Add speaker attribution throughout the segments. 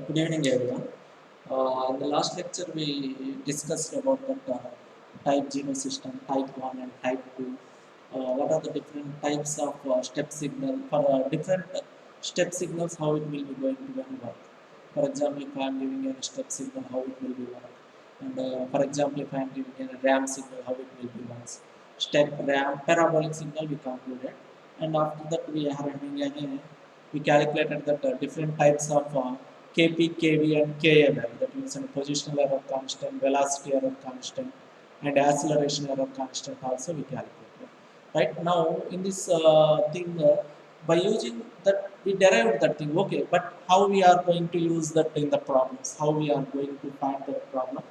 Speaker 1: Good evening, everyone. In the last lecture, we discussed about that type 0 system, type 1 and type 2. What are the different types of step signal for different step signals, how it will be going to work. For example, if I am giving a step signal, how it will be work. And for example, if I am giving a RAM signal, how it will be works. Step RAM parabolic signal we concluded. And after that, we are having we calculated that different types of Kp, Kv and Ka value, that means positional error constant, velocity error constant and acceleration error constant also we calculated. Right now in this thing, by using that we derived that thing, okay, but how we are going to use that in the problems, how we are going to find that problem.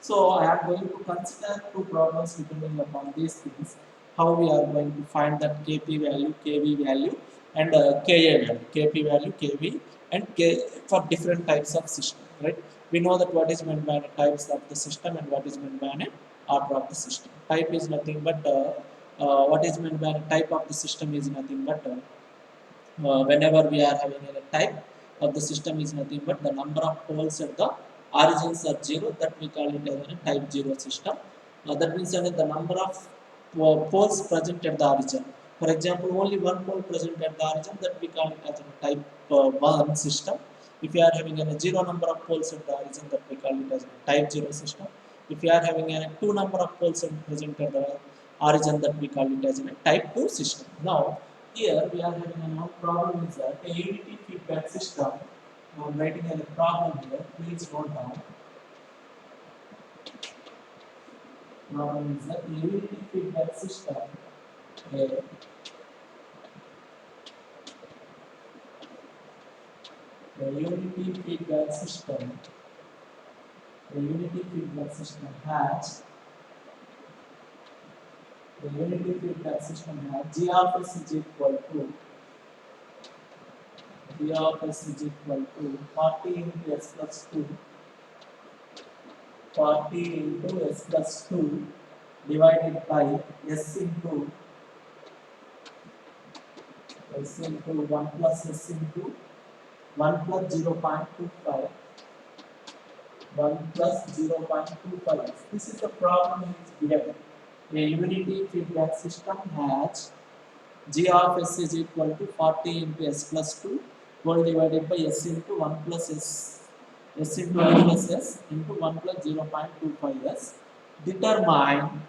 Speaker 1: So I am going to consider two problems depending upon these things, how we are going to find that Kp value, Kv value and Ka value, Kp value, Kv and K for different types of system, right? We know that what is meant by the types of the system and what is meant by an order of the system. Type is nothing but what is meant by the type of the system is nothing but whenever we are having a type of the system is nothing but the number of poles at the origins are 0, that we call it as a type 0 system. That means that the number of poles present at the origin. For example, only one pole present at the origin, that we call it as a type 1 system. If you are having a 0 number of poles at the origin, that we call it as a type 0 system. If you are having a 2 number of poles present at the origin, that we call it as a type 2 system. Now, here we are having a problem is that a unity feedback system. I am writing a problem here. Please note down. Problem is that a unity feedback system. A unity feedback system. A unity feedback system has. The unity feedback system has G of S is equal to G of S is equal to 40 into S plus 2, 40 into S plus 2 divided by S into 1 plus S into 1 plus 0.25, 1 plus 0.25. This is the problem is given. A unity feedback system has G of S is equal to 40 into S plus 2 whole divided by S into 1 plus S into 1 plus S into 1 plus 0.25 S. Determine,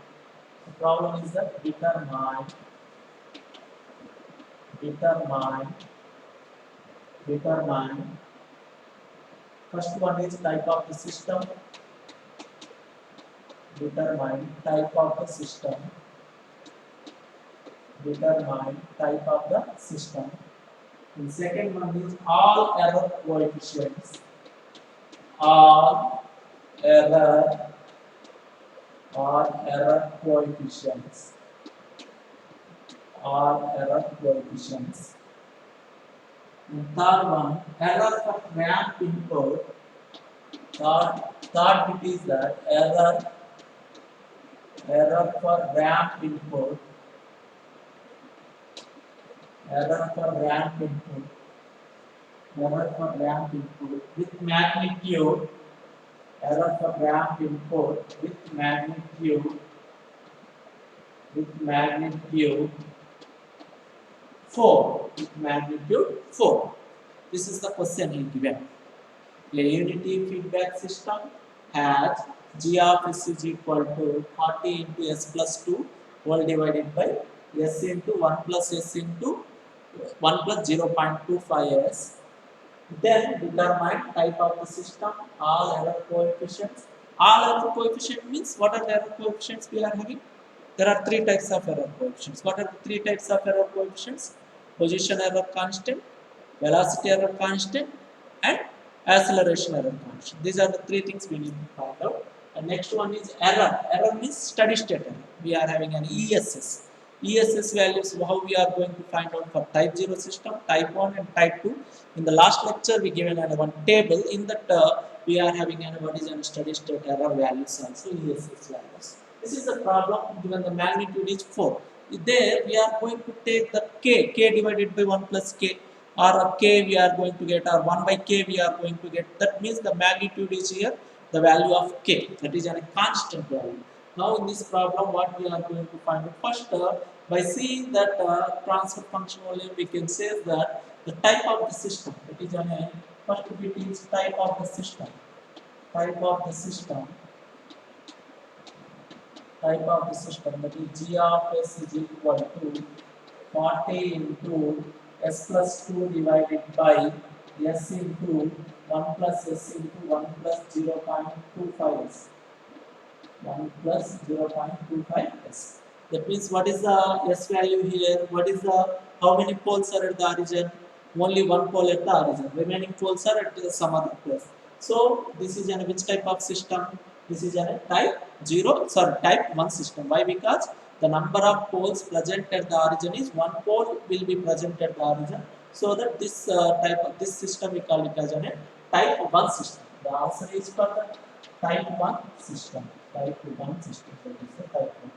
Speaker 1: the problem is that determine first one is type of the system. Determine type of the system. Determine type of the system. And second one is all error coefficients. All error coefficients. All error coefficients. And third one, error for ramp input. Third bit is that error for ramp input. Error for ramp input with magnitude. Error for ramp input with magnitude 4. With magnitude 4. This is the question given. A unity feedback system has G of S is equal to 40 into S plus 2 whole divided by S into 1 plus S into 1 plus 0.25 S. Then determine type of the system, all error coefficients. All error coefficient means what are the error coefficients we are having? There are three types of error coefficients. What are the three types of error coefficients? Position error constant, velocity error constant and acceleration error constant. These are the three things we need to find out. And next one is error. Error means steady state error. We are having an ESS. ESS values, how we are going to find out for type 0 system, type 1 and type 2. In the last lecture we given one table. In that we are having what is a steady state error values also, ESS values. This is the problem given the magnitude is 4. There we are going to take the k divided by 1 plus k. or a k we are going to get, or 1 by k we are going to get. That means the magnitude is here, the value of k, that is a constant value. Now in this problem, what we are going to find out first, by seeing that transfer function only, we can say that the type of the system, that is a first bit is type of the system, type of the system, type of the system, that is g of s is equal to 40 into s plus 2 divided by s into 1 plus s into 1 plus 0.25 s. 1 plus 0.25 s. That means what is the s value here? What is the, how many poles are at the origin? Only one pole at the origin. Remaining poles are at some other place. So this is an which type of system? This is a type 0, sorry, type 1 system. Why? Because the number of poles present at the origin is one pole will be present at the origin. So that this type of this system we call it as a type 1 system. The answer is for the type 1 system. Type 1 system. So this is type 1.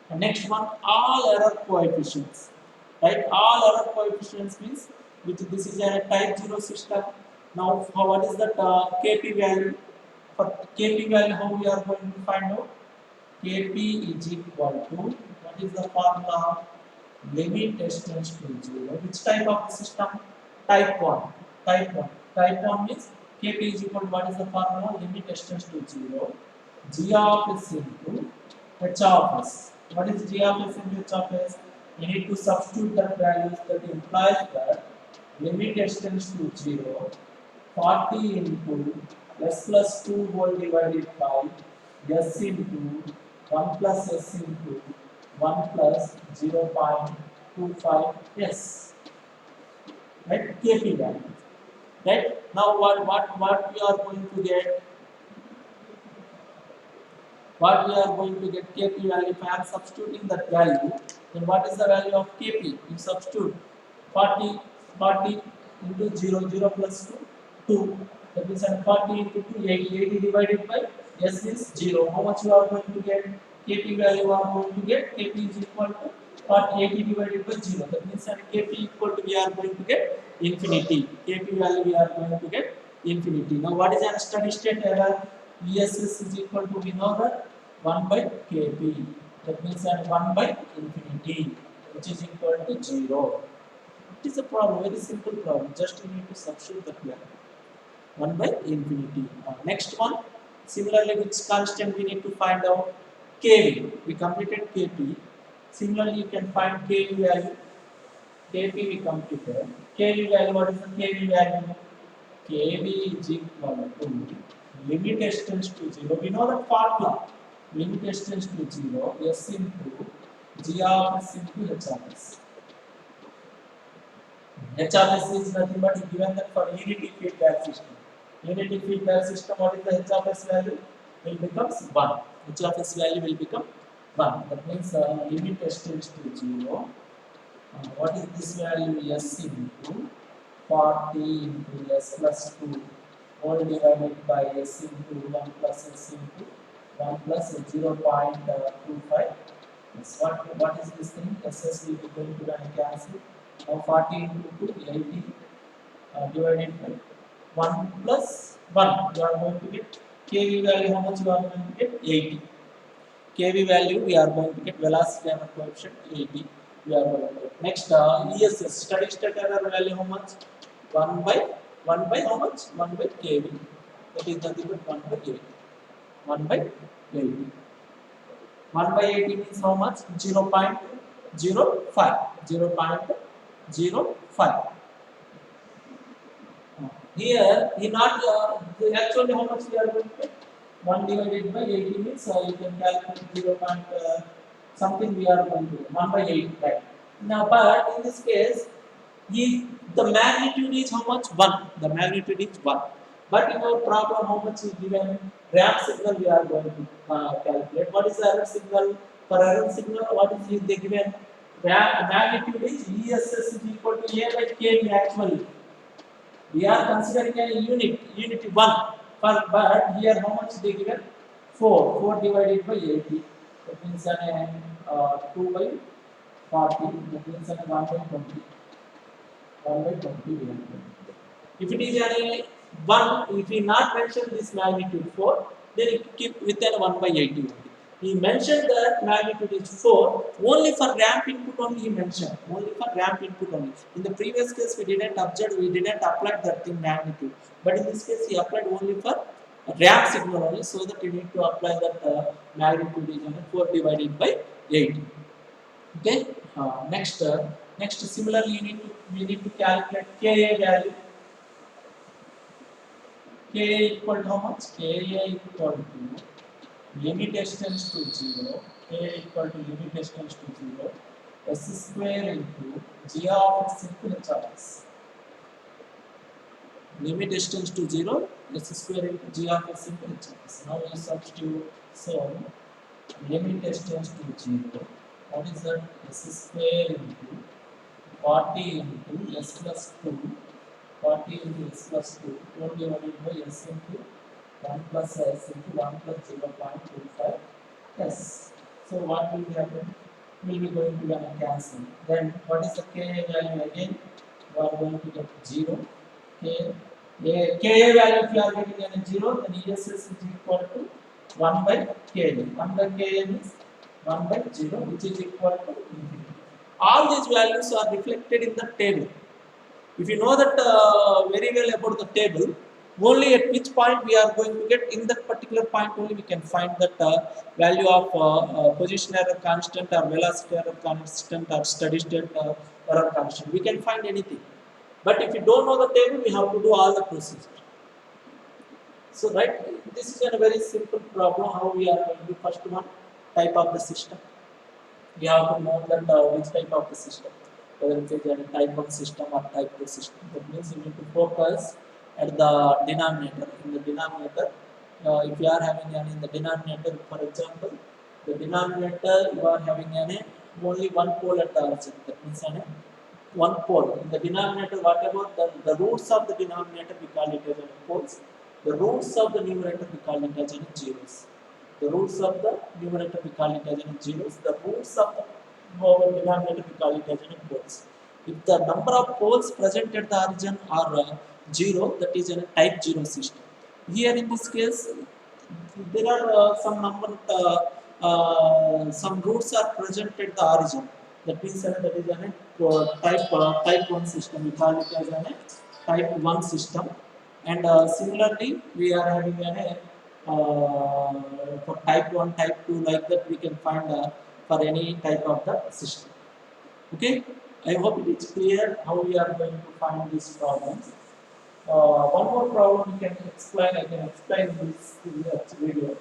Speaker 1: And next one, all error coefficients. Right? All error coefficients means which this is a type 0 system. Now, what is that Kp value? For Kp value, how we are going to find out? Kp is equal to, what is the formula? Limit s tends to 0. Which type of system? Type 1. Type 1. Type 1 means Kp is equal to, what is the formula? Limit s tends to 0. G of s into h of s. What is g of s into h of s? You need to substitute that values. That implies that limit s tends to 0. 40 into s plus 2 whole divided by s into 1 plus s into 1 plus 0.25 s. Right? Kp value. Right? Now what we are going to get? What we are going to get Kp value? If I am substituting that value, then what is the value of Kp? You substitute 40 into 0 plus 2. That means 40 into 2, 80 divided by s is 0. How much you are going to get? Kp value you are going to get? Kp is equal to 80 divided by 0. That means Kp equal to, we are going to get infinity. Kp value we are going to get infinity. Now what is a steady state error? ESS is equal to, we know that 1 by Kp. That means 1 by infinity, which is equal to 0. It is a problem, very simple problem. Just you need to substitute the value. 1 by infinity. Next one, similarly, which constant we need to find out? Kv. We completed Kp. Similarly, you can find Kv value. Kp we completed. Kv value, what is the Kv value? Kv is equal to limit s tends to 0. We know the formula. Limit s tends to 0. S into g of s into h of s. H of s is nothing but given that for unity feedback system. Unity feedback system, what is the h of s value? Will becomes 1. H of s value will become 1. That means limit s tends to 0. What is this value? S into 40 into s plus 2 whole divided by s into 1 plus s into 1 plus 0.25. Yes, what is this thing? SS will be going to cancel. Now 40 into 2, 80 divided by 1 plus 1. You are going to get Kv value. How much you are going to get? 80. Kv value we are going to get velocity error coefficient 80. We are going to get. Next, ESS steady state error value how much? 1 by how much? 1 by Kv. That is nothing but 1 by 80. 1 by 80. 1 by 80 means how much? 0.05. 0.05. Here, not actually how much we are going to get? 1 divided by 80 means you can calculate 0. Something we are going to get. 1 by 80, right? Now, but in this case, the magnitude is how much? 1. The magnitude is 1. But in our problem, how much is given? Ramp signal we are going to calculate. What is the error signal? For error signal, what is they given? Magnitude is ESS is equal to A by Kv actually. We are considering a unity 1. But here how much they given? 4. 4 divided by 80. That means 2 by 40. That means 1 by 20. 1 by 20 we have done. If it is a 1, if he not mentioned this magnitude 4, then it keep within 1 by 80 only. He mentioned that magnitude is 4 only for ramp input only he mentioned. Only for ramp input only. In the previous case we didn't observe, we didn't apply that thing magnitude. But in this case he applied only for ramp signal only, so that you need to apply that magnitude is 4 divided by 80. Okay. Next similarly we need to calculate Ka value. Ka equal to how much? Ka equal to limit s tends to 0. Ka equal to limit s tends to 0. S square into g of x into h of x. Limit s tends to 0. S square into g of x into h of x. Now we substitute. So limit s tends to 0. What is that? S square into 40 into s plus 2. 40 into s plus 2, 4 divided by s into 1 plus s into 1 plus 0.25 s. So what will happen? We will be going to gonna cancel. Then what is the Ka value again? We are going to get 0. Ka value if you are getting a 0, then ESS is equal to 1 by Ka. 1 by Ka is 1 by 0, which is equal to infinity. All these values are reflected in the table. If you know that very well about the table, only at which point we are going to get, in that particular point only we can find that value of position error constant or velocity error constant or steady state error constant. We can find anything. But if you don't know the table, we have to do all the procedure. So right, this is a very simple problem how we are going to first one type of the system. We have to know that which type of the system, whether it is a type 1 system or type 2 system. That means you need to focus at the denominator. In the denominator, if you are having in the denominator, for example, the denominator you are having only one pole at the origin. That means one pole. In the denominator, whatever the roots of the denominator, we call it as poles. The roots of the numerator, we call it as zeros. The roots of the numerator, we call it as zeros. The roots of the denominator, we call it as poles. If the number of poles present at the origin are 0, that is a type 0 system. Here in this case, there are some roots are present at the origin. That means that is a type 1 system. We call it as a type 1 system. And similarly, we are having for type 1, type 2, like that we can find for any type of the system. Okay, I hope it is clear how we are going to find these problems. One more problem we can explain. I can explain this in the video.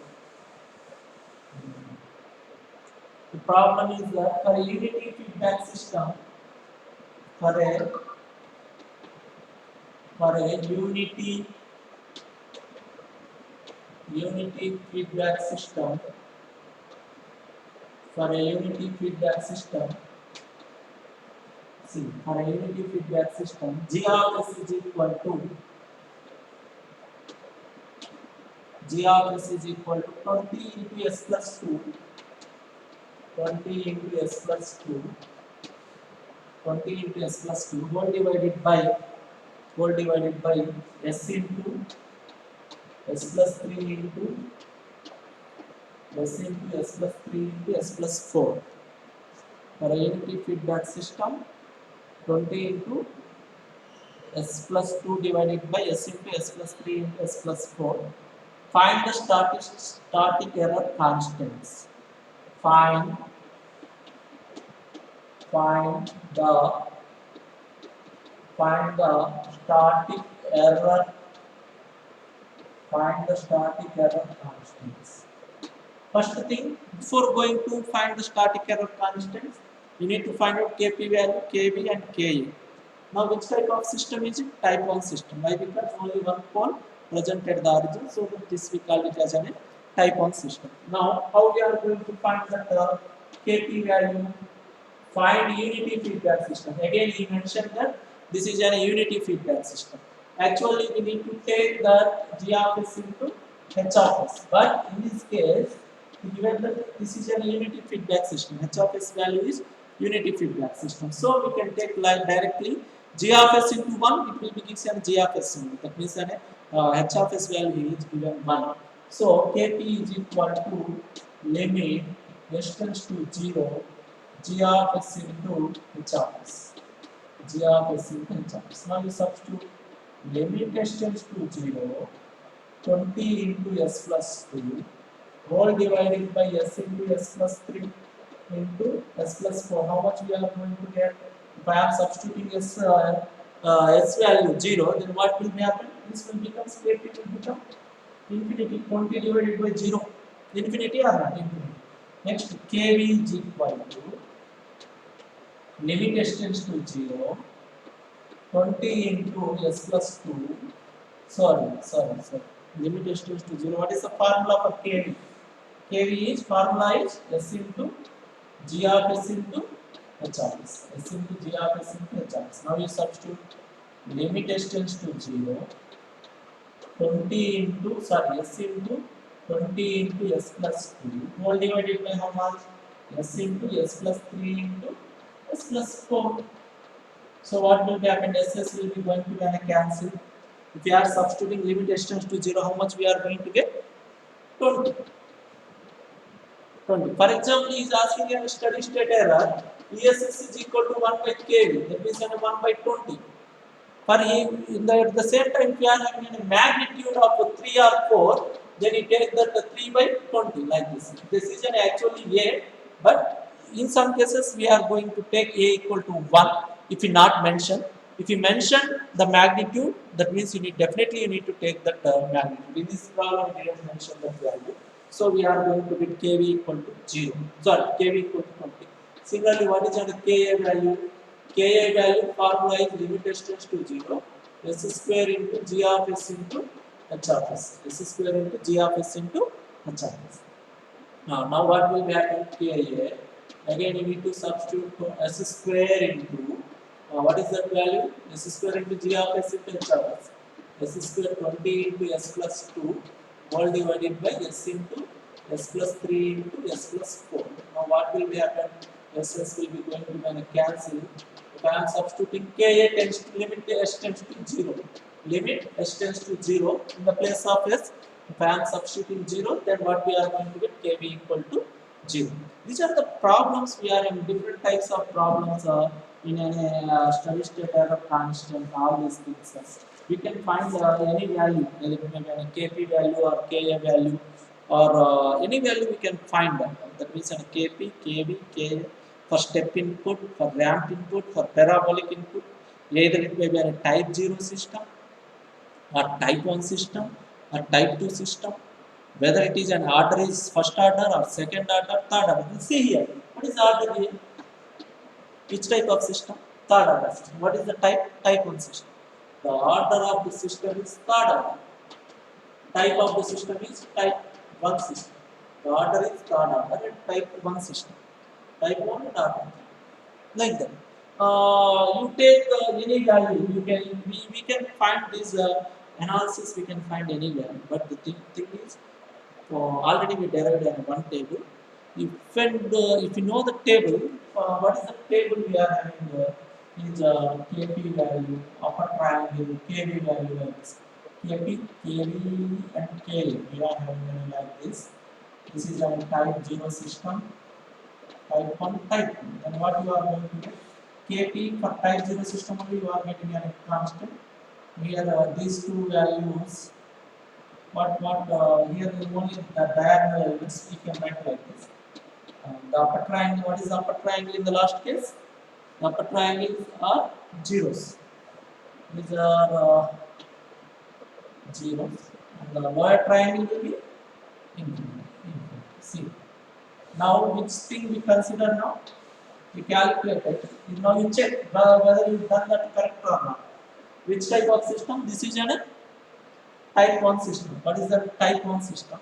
Speaker 1: The problem is that for a unity feedback system, for a unity feedback system, for a unity feedback system, see, for a unity feedback system, G of S is equal to 20 into S plus 2, 20 into S plus 2, 20 into S plus 2, whole divided by S into S plus 3 into S into S plus 3 into S plus 4. For a unity feedback system, 20 into S plus 2 divided by S into S plus 3 into S plus 4. Find the static error constants. Find the static error constants. First thing, before going to find the static error constants, you need to find out Kp value, Kb and Ka. Now which type of system is it? Type 1 system. Why? Because only one pole present at the origin, so this we call it as a type 1 system. Now how we are going to find that Kp value? Find unity feedback system. Again he mentioned that this is a unity feedback system. Actually we need to take that G of S into H of S. But in this case, given that this is a unity feedback system, H of S value is unity feedback system. So we can take like directly G of s into 1, it will be given G of s only. That means that h of s value is given 1. So Kp is equal to limit s tends to 0, G of s into h of s. G of s into h of s. Now you substitute limit s tends to 0, 20 into s plus 2, whole divided by s into s plus 3 into s plus 4. How much we are going to get? If I am substituting s value 0, then what will happen? This will become straight, it will become infinity. 20 divided by 0. Infinity or not? Infinity. Next, kv is equal to limit s tends to 0, 20 into s plus 2. Sorry. Limit s tends to 0. What is the formula for kv? kv is formula is s into g of s into h of s. S into g of s into h of s. Now you substitute limit s tends to 0, 20 into s into 20 into s plus 2 whole divided by how much? S into s plus 3 into s plus 4. So what will happen? SS will be going to be cancel. If we are substituting limit s tends to 0, how much we are going to get? 20. 20. For example, he is asking a steady state error. ESS is equal to 1 by kV. That means 1 by 20. For him, at the same time, if you are having a magnitude of 3 or 4, then you take that 3 by 20 like this. This is actually A, but in some cases we are going to take A equal to 1 if you not mention. If you mention the magnitude, that means you need to take that magnitude. In this problem, we didn't mention that value. So we are going to get kV equal to 0. Sorry, kV equal to 20. Similarly, what is the Ka value? Ka value formula is limit s tends to 0, s square into g of s into h of s. S square into g of s into h of s. Now what will be happen? Ka. Again, you need to substitute s square into what is that value? S square into g of s into h of s. S square 20 into s plus 2 all divided by s into s plus 3 into s plus 4. Now what will be happen? SS will be going to be cancel. If I am substituting Ka tends to limit s tends to 0. Limit s tends to 0 in the place of s. If I am substituting 0, then what we are going to get? Kv equal to 0. These are the problems. We are in different types of problems in a steady state error constant, all these things. We can find any value, whether it may be a Kp value or Ka value or any value we can find that. That means Kp, Kv, Ka for step input, for ramp input, for parabolic input. Either it may be a type 0 system or type 1 system or type 2 system. Whether it is an order is first order or second order, third order. See here, what is order here? Which type of system? Third order system. What is the type? Type 1 system. The order of the system is third order. Type of the system is type 1 system. The order is third order and type 1 system. Type 1 and order. Like that. You take any value, we can find this analysis, we can find any value. But the thing is, already we derived on one table. If you know the table, what is the table we are having is Kp value, upper triangle, Kv value like this. Kp, Kv and Ka we are having like this. This is a type 0 system, type 1, type 2. Then what you are going to get? Kp for type 0 system only you are getting a constant. Here these two values, here only the diagonal elements we can write like this. The upper triangle, what is the upper triangle in the last case? The upper triangles are zeros. These are zeros. And the lower triangle will be infinity. See. Now which thing we consider now? We calculate it. Now you check whether you done that correct or not. Which type of system? This is a type 1 system. What is the type 1 system?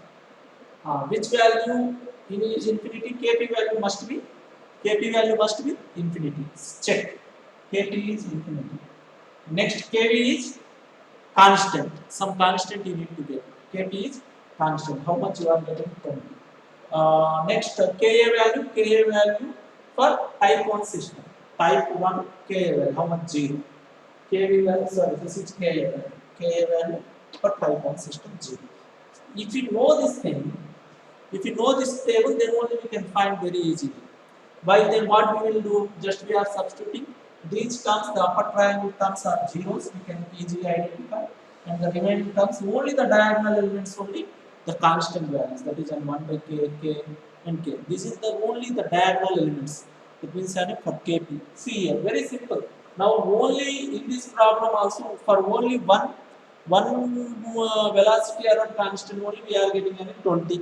Speaker 1: Which value is infinity? Kp value must be infinity. Check. Kp is infinity. Next, Kv is constant. Some constant you need to get. Kp is constant. How much you are getting? 20. Next, Ka value for type 1 system. Type 1 Ka value. How much? 0. KV value, sorry, this is KA value. KA value for type 1 system 0. If you know this thing, if you know this table, then only we can find very easily. Why then what we will do? Just we are substituting these terms, the upper triangle terms are zeros, we can easily identify, and the remaining terms only the diagonal elements only the constant values, that is 1 by k, k and k. This is the only the diagonal elements. It means for kp. See here, very simple. Now only in this problem also for only one velocity around constant only we are getting 20.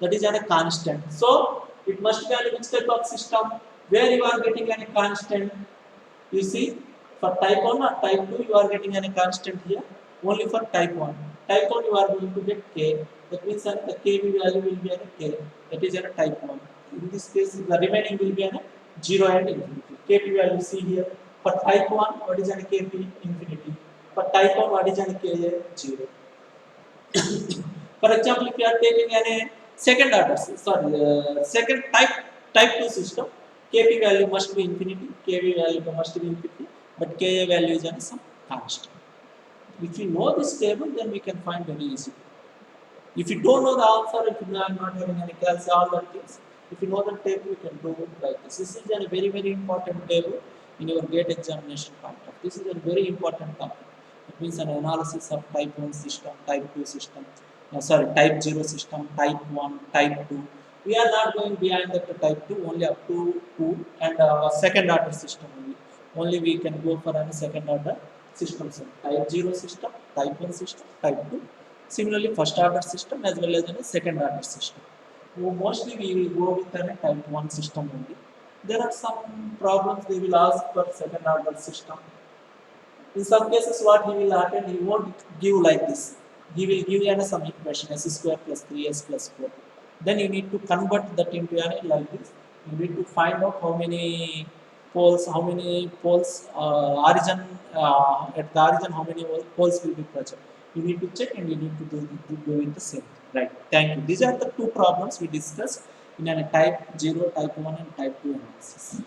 Speaker 1: That is a constant. So it must be which type of system where you are getting a constant. You see, for type 1 or type 2 you are getting a constant here. Only for type 1. Type 1 you are going to get k. That means that the kb value will be a k. That is a type 1. In this case, the remaining will be a 0 and infinity. Kp value see here. For type 1, what is a kp? Infinity. For type 1, what is a ka? 0. For example, if you are taking a second order, second type 2 system, kp value must be infinity, kv value must be infinity, but ka value is some constant. If you know this table, then we can find very easily. If you don't know the answer, if you are not having any calcs, all the things, if you know the table, you can do it like this. This is a very, very important table in your GATE examination point of. This is a very important topic. It means an analysis of type 1 system, type 2 system, type 0 system, type 1, type 2. We are not going behind that to type 2, only up to 2 and second order system only. Only we can go for a second order system. So type 0 system, type 1 system, type 2. Similarly, first order system as well as a second order system. Mostly we will go with a type 1 system only. There are some problems they will ask for second order system. In some cases, what he will happen, he won't give like this. He will give you some equation s square plus 3s plus 4. Then you need to convert that into like this. You need to find out how many poles origin at the origin, how many poles will be present. You need to check and you need to do it the same. Right. Thank you. These are the two problems we discussed in a type 0, type 1 and type 2 analysis.